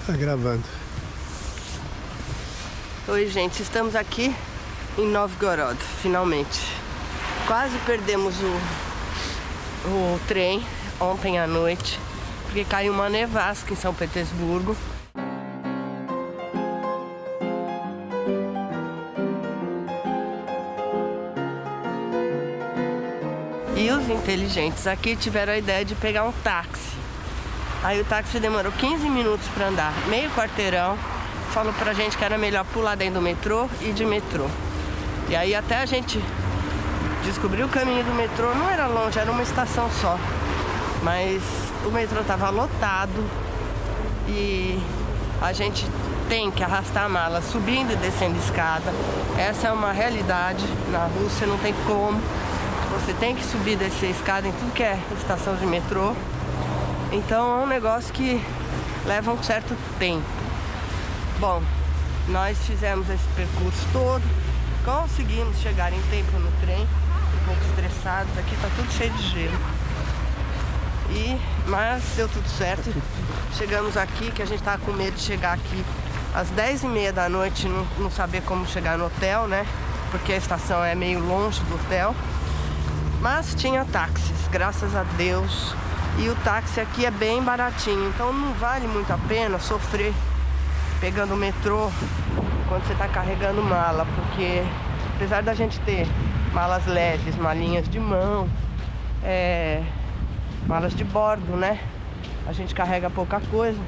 Tá gravando. Oi, gente, estamos aqui em Novgorod, finalmente. Quase perdemos o trem ontem à noite, porque caiu uma nevasca em São Petersburgo. E os inteligentes aqui tiveram a ideia de pegar um táxi. Aí o táxi demorou 15 minutos para andar, meio quarteirão. Falou pra gente que era melhor pular dentro do metrô e de metrô. E aí até a gente descobrir o caminho do metrô, não era longe, era uma estação só. Mas o metrô tava lotado e a gente tem que arrastar a mala subindo e descendo escada. Essa é uma realidade na Rússia, não tem como. Você tem que subir e descer escada em tudo que é estação de metrô. Então é um negócio que leva um certo tempo. Bom, nós fizemos esse percurso todo, conseguimos chegar em tempo no trem, um pouco estressados, aqui tá tudo cheio de gelo. Mas deu tudo certo. Chegamos aqui, que a gente tava com medo de chegar aqui às 10h30 da noite e não saber como chegar no hotel, né? Porque a estação é meio longe do hotel. Mas tinha táxis, graças a Deus. E o táxi aqui é bem baratinho, então não vale muito a pena sofrer pegando o metrô quando você está carregando mala, porque apesar da gente ter malas leves, malinhas de mão, malas de bordo, né? A gente carrega pouca coisa,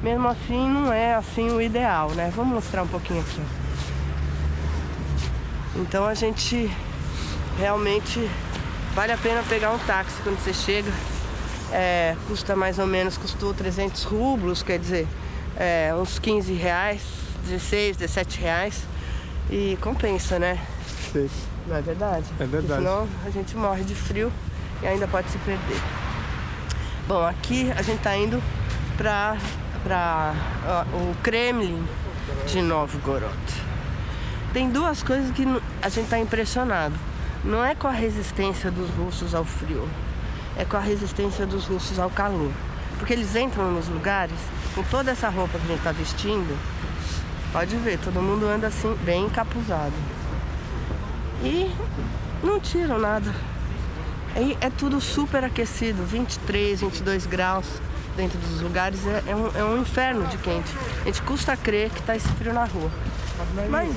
mesmo assim não é assim o ideal, né? Vamos mostrar um pouquinho aqui. Então a gente realmente vale a pena pegar um táxi quando você chega. Custa mais ou menos, custou 300 rublos, quer dizer, uns 15 reais, 16, 17 reais. E compensa, né? Sim. Não é verdade? É verdade. Senão a gente morre de frio e ainda pode se perder. Bom, aqui a gente tá indo para o Kremlin de Novgorod. Tem duas coisas que a gente tá impressionado. Não é com a resistência dos russos ao frio, é com a resistência dos russos ao calor. Porque eles entram nos lugares com toda essa roupa que a gente tá vestindo. Pode ver, todo mundo anda assim, bem encapuzado. E não tiram nada. É tudo super aquecido, 23, 22 graus dentro dos lugares. É um inferno de quente. A gente custa crer que tá esse frio na rua. Mas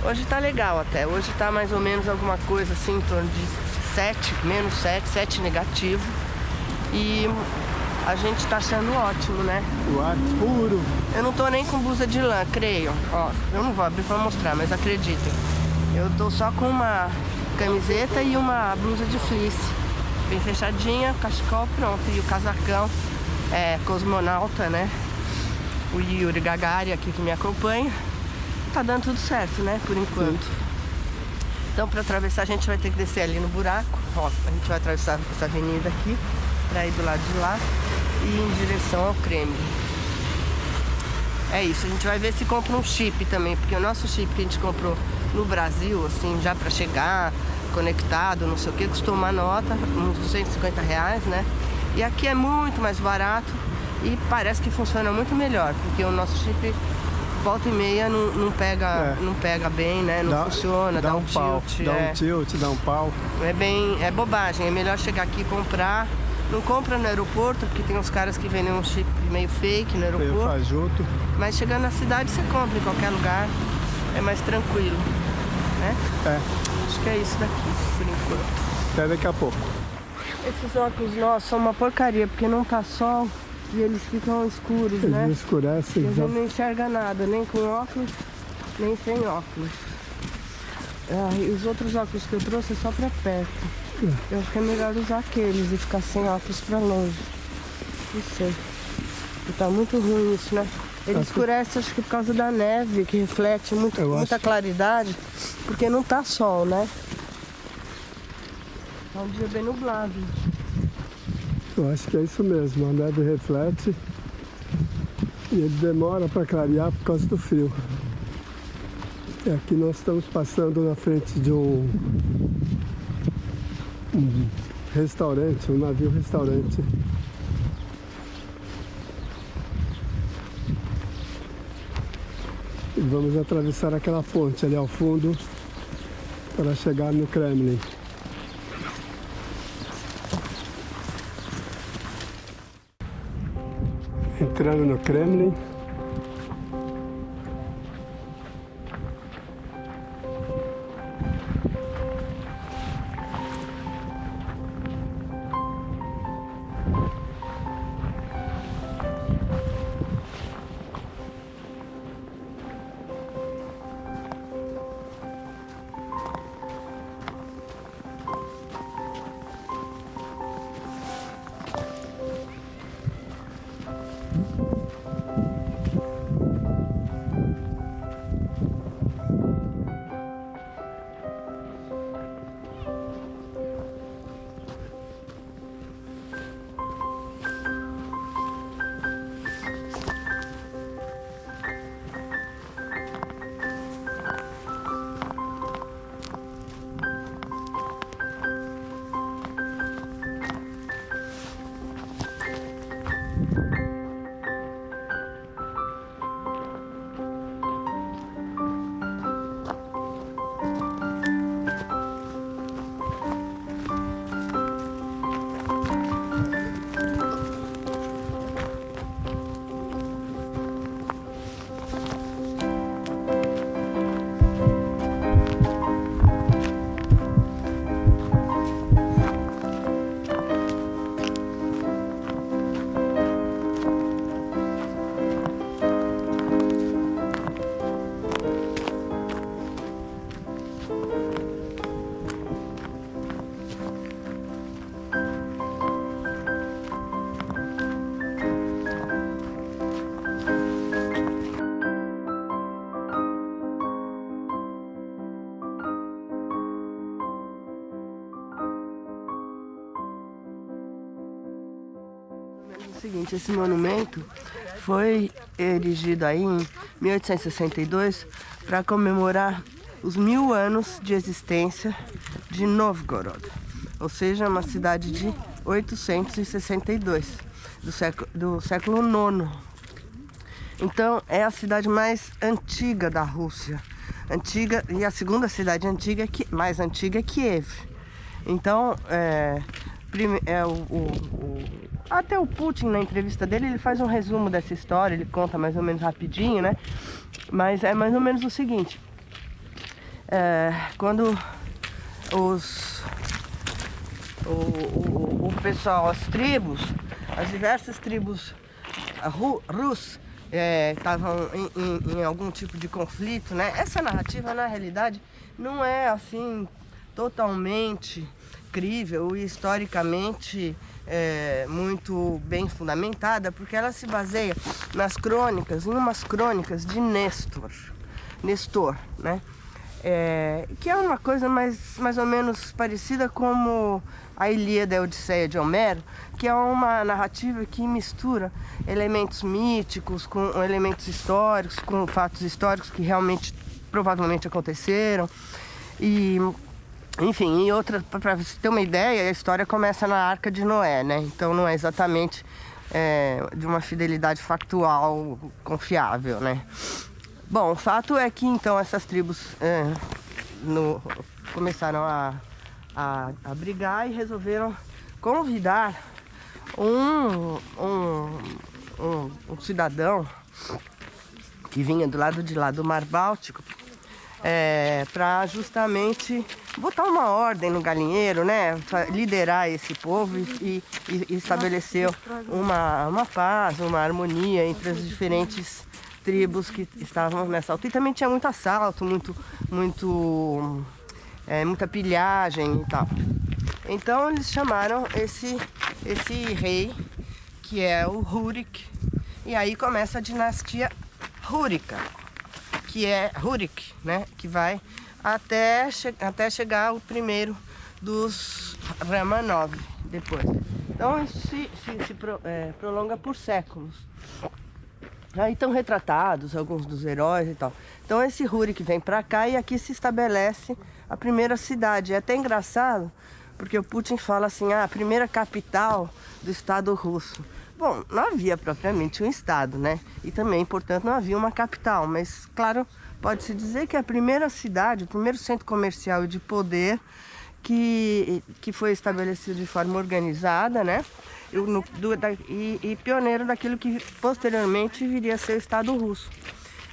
hoje tá legal até. Hoje tá mais ou menos alguma coisa assim, em torno de 7, menos 7 negativo. E a gente tá achando ótimo, né? O ar puro. Eu não tô nem com blusa de lã, creio. Ó, eu não vou abrir pra mostrar, mas acreditem. Eu tô só com uma camiseta e uma blusa de fleece. Bem fechadinha, cachecol, pronto. E o casacão cosmonauta, né? O Yuri Gagarin aqui que me acompanha. Tá dando tudo certo, né? Por enquanto. Sim. Então, para atravessar, a gente vai ter que descer ali no buraco. Ó, a gente vai atravessar essa avenida aqui para ir do lado de lá e ir em direção ao Kremlin. É isso, a gente vai ver se compra um chip também, porque o nosso chip que a gente comprou no Brasil, assim, já para chegar conectado, não sei o que, custou uma nota, uns 250 reais, né? E aqui é muito mais barato e parece que funciona muito melhor, porque o nosso chip volta e meia não pega bem, né? Não funciona, dá um pau, tilt. Dá um pau. É bobagem, é melhor chegar aqui e comprar. Não compra no aeroporto, porque tem uns caras que vendem um chip meio fake no aeroporto. Meio fajuto. Mas chegando na cidade você compra em qualquer lugar, é mais tranquilo, né? Acho que é isso daqui, por enquanto. Até daqui a pouco. Esses óculos nossos são uma porcaria, porque não tá sol. E eles ficam escuros, né? Eles escurecem. E a gente não enxerga nada, nem com óculos, nem sem óculos. E os outros óculos que eu trouxe é só pra perto. Eu acho que é melhor usar aqueles e ficar sem óculos pra longe. Não sei. E tá muito ruim isso, né? Ele escurece, acho que por causa da neve, que reflete muita claridade, porque não tá sol, né? É um dia bem nublado. Eu acho que é isso mesmo, a neve reflete e ele demora para clarear por causa do frio. E aqui nós estamos passando na frente de um restaurante, um navio restaurante. E vamos atravessar aquela ponte ali ao fundo para chegar no Kremlin. Entrando no Kremlin. O seguinte, esse monumento foi erigido aí em 1862 para comemorar os 1000 anos de existência de Novgorod, ou seja, uma cidade de 862, do século IX. Então, é a cidade mais antiga da Rússia. Antiga, e a segunda cidade antiga, mais antiga é Kiev. Então, até o Putin, na entrevista dele, ele faz um resumo dessa história, ele conta mais ou menos rapidinho, né? Mas é mais ou menos o seguinte. Quando o pessoal, as diversas tribos russas estavam em algum tipo de conflito, né? Essa narrativa, na realidade, não é assim totalmente crível e historicamente muito bem fundamentada, porque ela se baseia em umas crônicas de Nestor, né? Que é uma coisa mais ou menos parecida como a Ilíada e a Odisseia de Homero, que é uma narrativa que mistura elementos míticos com elementos históricos, com fatos históricos que realmente, provavelmente aconteceram. E, enfim, para você ter uma ideia, a história começa na Arca de Noé, né? Então não é exatamente de uma fidelidade factual confiável, né? Bom, o fato é que então essas tribos começaram a brigar e resolveram convidar um cidadão que vinha do lado de lá do Mar Báltico para justamente botar uma ordem no galinheiro, né? Liderar esse povo e estabelecer uma paz, uma harmonia entre as diferentes tribos que estavam nessa altura. E também tinha muito assalto, muita pilhagem e tal. Então eles chamaram esse rei, que é o Rurik, e aí começa a dinastia Rúrica, que é Rurik, né? Que vai até chegar o primeiro dos Romanov depois. Então isso se prolonga por séculos. Aí estão retratados alguns dos heróis e tal. Então esse Rurik vem para cá e aqui se estabelece a primeira cidade. É até engraçado, porque o Putin fala assim, a primeira capital do Estado russo. Bom, não havia propriamente um estado, né? E também, portanto, não havia uma capital. Mas, claro, pode-se dizer que a primeira cidade, o primeiro centro comercial e de poder que foi estabelecido de forma organizada, né? E pioneiro daquilo que posteriormente viria a ser o Estado russo.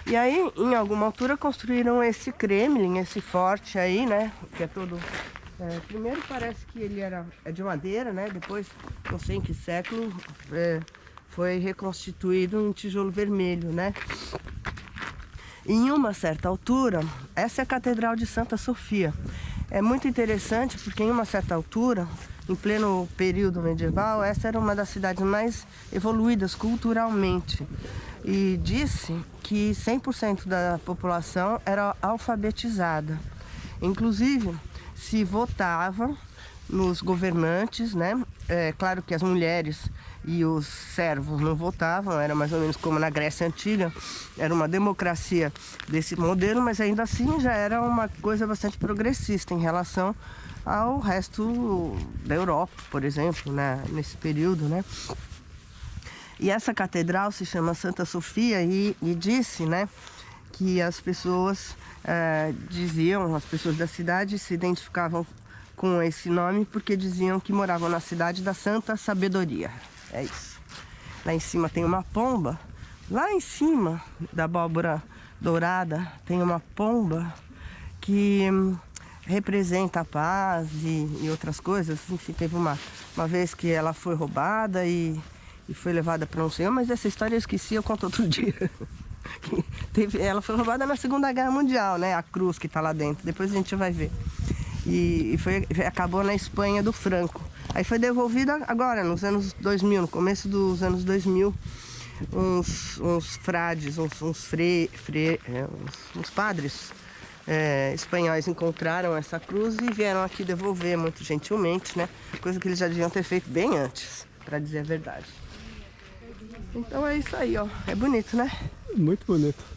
E aí, em alguma altura, construíram esse Kremlin, esse forte aí, né? Que é todo... primeiro parece que ele é de madeira, né? Depois, não sei em que século, foi reconstituído em tijolo vermelho, né? Em uma certa altura, essa é a Catedral de Santa Sofia. É muito interessante porque em uma certa altura, em pleno período medieval, essa era uma das cidades mais evoluídas culturalmente. E disse que 100% da população era alfabetizada. Inclusive, se votava nos governantes, né? Claro que as mulheres e os servos não votavam, era mais ou menos como na Grécia Antiga, era uma democracia desse modelo, mas ainda assim já era uma coisa bastante progressista em relação ao resto da Europa, por exemplo, né? Nesse período, né? E essa catedral se chama Santa Sofia e disse, né, que as pessoas diziam, as pessoas da cidade se identificavam com esse nome porque diziam que moravam na cidade da Santa Sabedoria. É isso. Lá em cima tem uma pomba. Lá em cima da abóbora dourada tem uma pomba que representa a paz e outras coisas. Enfim, teve uma vez que ela foi roubada e foi levada para um senhor, mas essa história eu esqueci, eu conto outro dia. Ela foi roubada na Segunda Guerra Mundial, né? A cruz que está lá dentro. Depois a gente vai ver. E acabou na Espanha do Franco. Aí foi devolvida agora, nos anos 2000, no começo dos anos 2000, uns frades, uns padres espanhóis encontraram essa cruz e vieram aqui devolver muito gentilmente, né? Coisa que eles já deviam ter feito bem antes, para dizer a verdade. Então é isso aí, ó. É bonito, né? Muito bonito.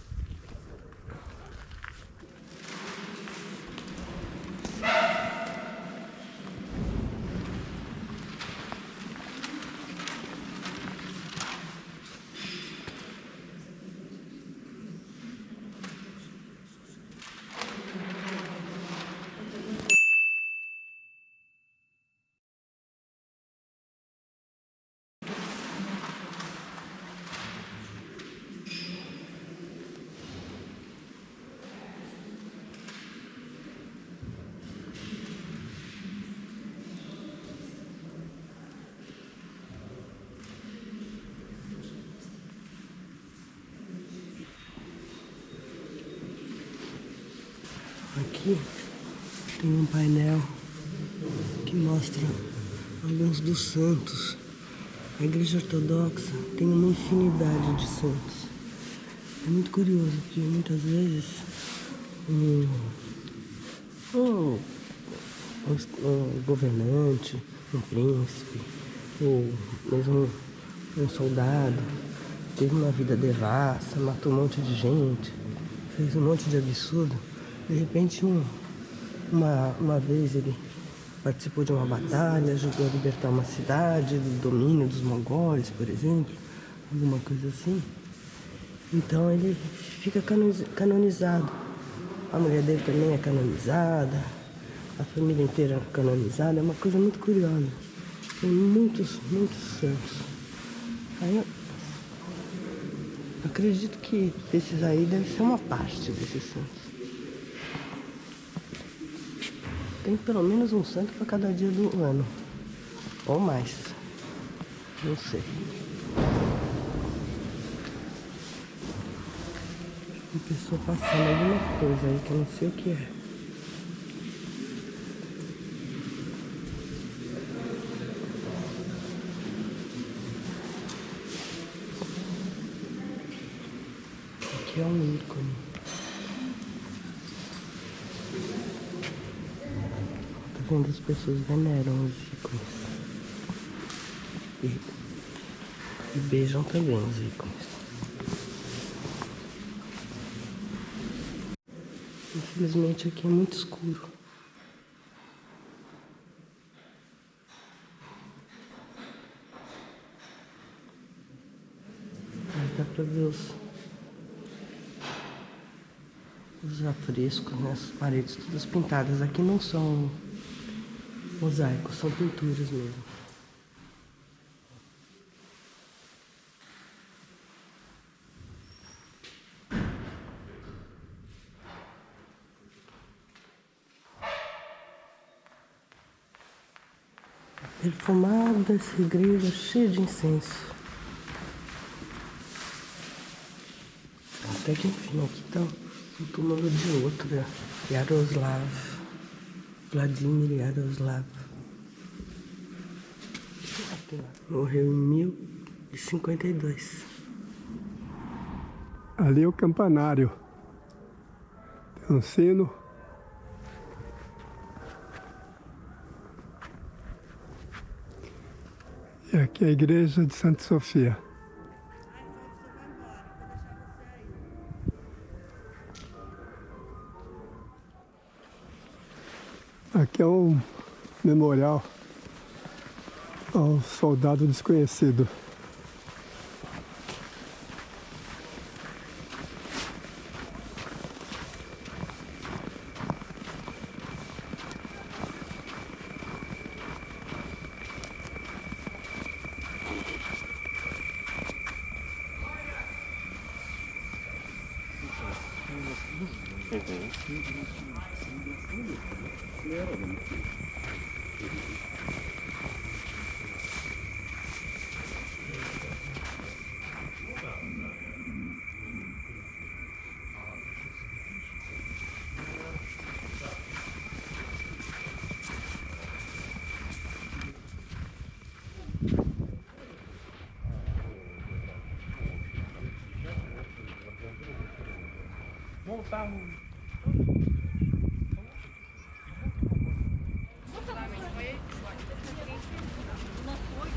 Aqui tem um painel que mostra alguns dos santos. A Igreja Ortodoxa tem uma infinidade de santos. É muito curioso que muitas vezes um governante, um príncipe, ou mesmo um soldado teve uma vida devassa, matou um monte de gente, fez um monte de absurdo. De repente, uma vez ele participou de uma batalha, ajudou a libertar uma cidade do domínio dos mongóis, por exemplo, alguma coisa assim. Então ele fica canonizado. A mulher dele também é canonizada, a família inteira é canonizada. É uma coisa muito curiosa. Tem muitos santos. Aí eu acredito que esses aí devem ser uma parte desses santos. Tem pelo menos um santo para cada dia do ano. Ou mais. Não sei. Uma pessoa passando alguma coisa aí que eu não sei o que é. Aqui é um ícone. Vendo as pessoas veneram os ícones e beijam também os ícones. Infelizmente aqui é muito escuro. pra ver os afrescos, né? As paredes todas pintadas. Aqui não são mosaicos, são pinturas mesmo. Perfumada, essa igreja cheia de incenso. Até que enfim, aqui tá o túmulo de outro, né? Yaroslav. Vladimir Yaroslav. Morreu em 1052. Ali é o campanário. Tem um sino. E aqui é a igreja de Santa Sofia. Aqui é um memorial ao soldado desconhecido.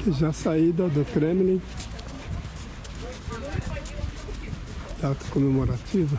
Aqui já a saída do Kremlin. Data comemorativa.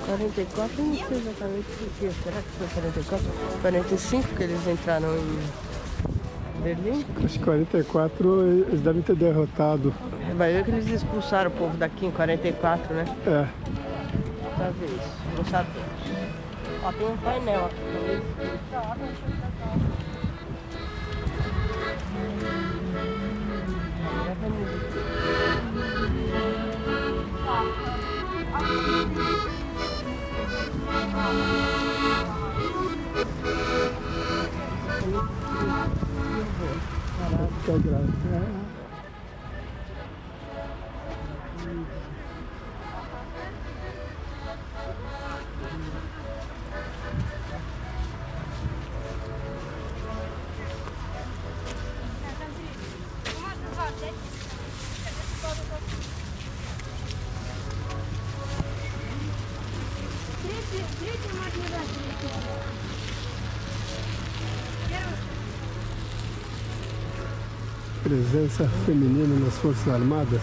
Eu não sei exatamente por quê. Será que foi 44? 45 que eles entraram em Berlim? Acho que 44 eles devem ter derrotado. Vai ver que eles expulsaram o povo daqui em 44, né? É. Pra ver isso, não sabemos. Ó, tem um painel aqui também. Tá grave. Presença feminina nas Forças Armadas.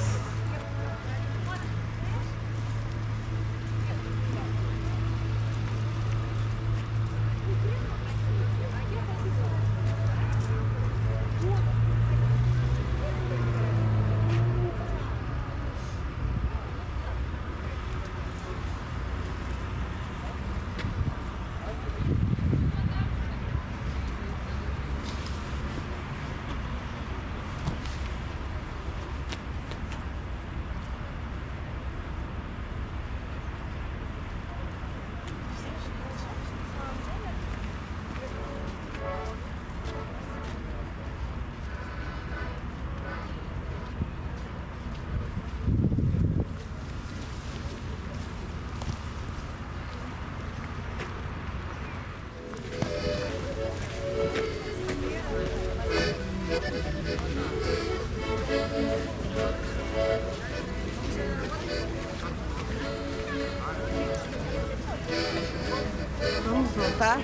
tá?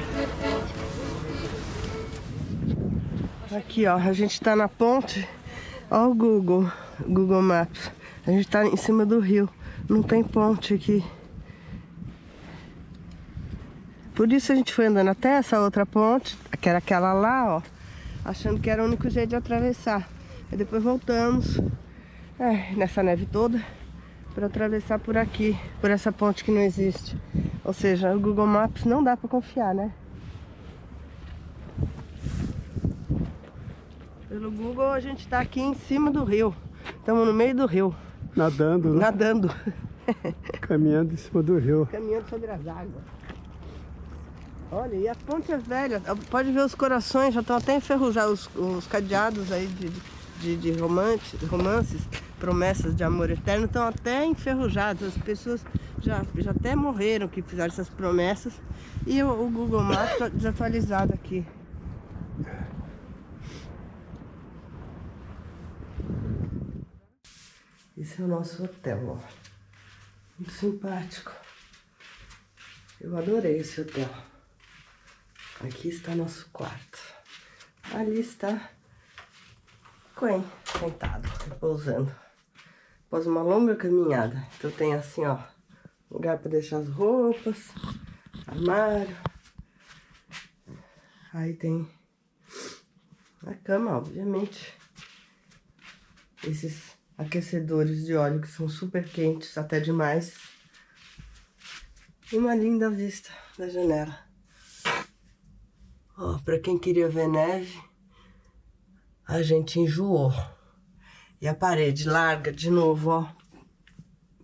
Aqui, ó, a gente tá na ponte. Ó o Google Maps. A gente tá em cima do rio. Não tem ponte aqui. Por isso a gente foi andando até essa outra ponte, que era aquela lá, ó, achando que era o único jeito de atravessar. E depois voltamos, nessa neve toda, para atravessar por aqui, por essa ponte que não existe. Ou seja, o Google Maps não dá para confiar, né? Pelo Google a gente tá aqui em cima do rio. Estamos no meio do rio. Nadando, né? Nadando. Caminhando em cima do rio. Caminhando sobre as águas. Olha, e a ponte é velha. Pode ver os corações, já estão até enferrujados. Os cadeados aí de romances, promessas de amor eterno, estão até enferrujados. As pessoas já até morreram que fizeram essas promessas. E o Google Maps está desatualizado aqui. Esse é o nosso hotel, ó. Muito simpático. Eu adorei esse hotel. Aqui está nosso quarto. Ali está Quen, sentado, repousando. Após uma longa caminhada. Então tem assim, ó, lugar para deixar as roupas, armário. Aí tem a cama, obviamente. Esses aquecedores de óleo que são super quentes, até demais. E uma linda vista da janela. Ó, pra quem queria ver neve, a gente enjoou. E a parede larga de novo, ó.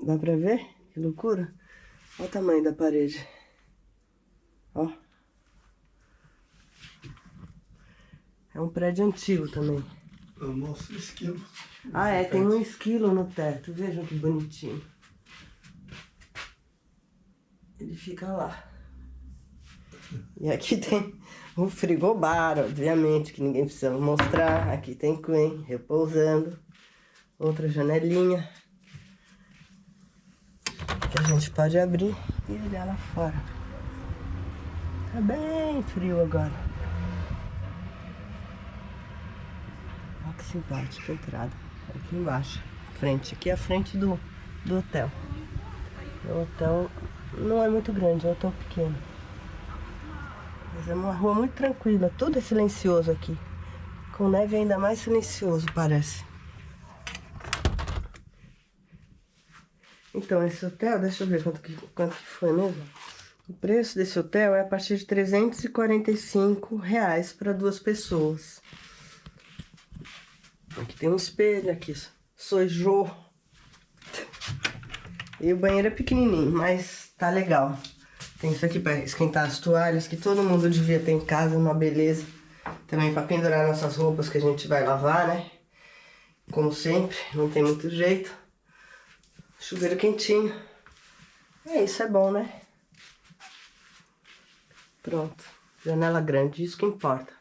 Dá pra ver? Que loucura. Olha o tamanho da parede. Ó. É um prédio antigo também. É o nosso esquilo. Ah, é, tem um esquilo no teto. Vejam que bonitinho. Ele fica lá. E aqui tem o frigobar, obviamente, que ninguém precisa mostrar. Aqui tem Quen repousando. Outra janelinha que a gente pode abrir e olhar lá fora. Tá bem frio agora. Olha que simpática a entrada. Aqui embaixo, frente. Aqui é a frente do hotel. O hotel não é muito grande, é um hotel pequeno. Mas é uma rua muito tranquila, tudo é silencioso aqui. Com neve ainda mais silencioso, parece. Então, esse hotel, deixa eu ver quanto que foi mesmo. O preço desse hotel é a partir de R$345 para 2 pessoas. Aqui tem um espelho, aqui sojô. E o banheiro é pequenininho, mas tá legal. Tem isso aqui para esquentar as toalhas, que todo mundo devia ter em casa, uma beleza. Também para pendurar nossas roupas que a gente vai lavar, né? Como sempre, não tem muito jeito. Chuveiro quentinho. É isso, é bom, né? Pronto. Janela grande, isso que importa.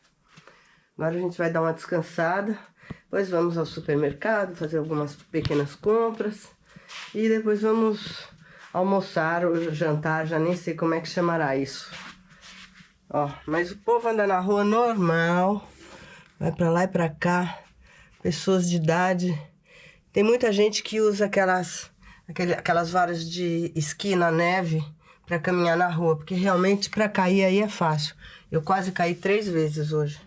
Agora a gente vai dar uma descansada. Depois vamos ao supermercado, fazer algumas pequenas compras. E depois vamos almoçar ou jantar, já nem sei como é que chamará isso. Ó, mas o povo anda na rua normal. Vai pra lá e pra cá. Pessoas de idade. Tem muita gente que usa aquelas varas de esqui na neve para caminhar na rua, porque realmente para cair aí é fácil. Eu quase caí 3 vezes hoje.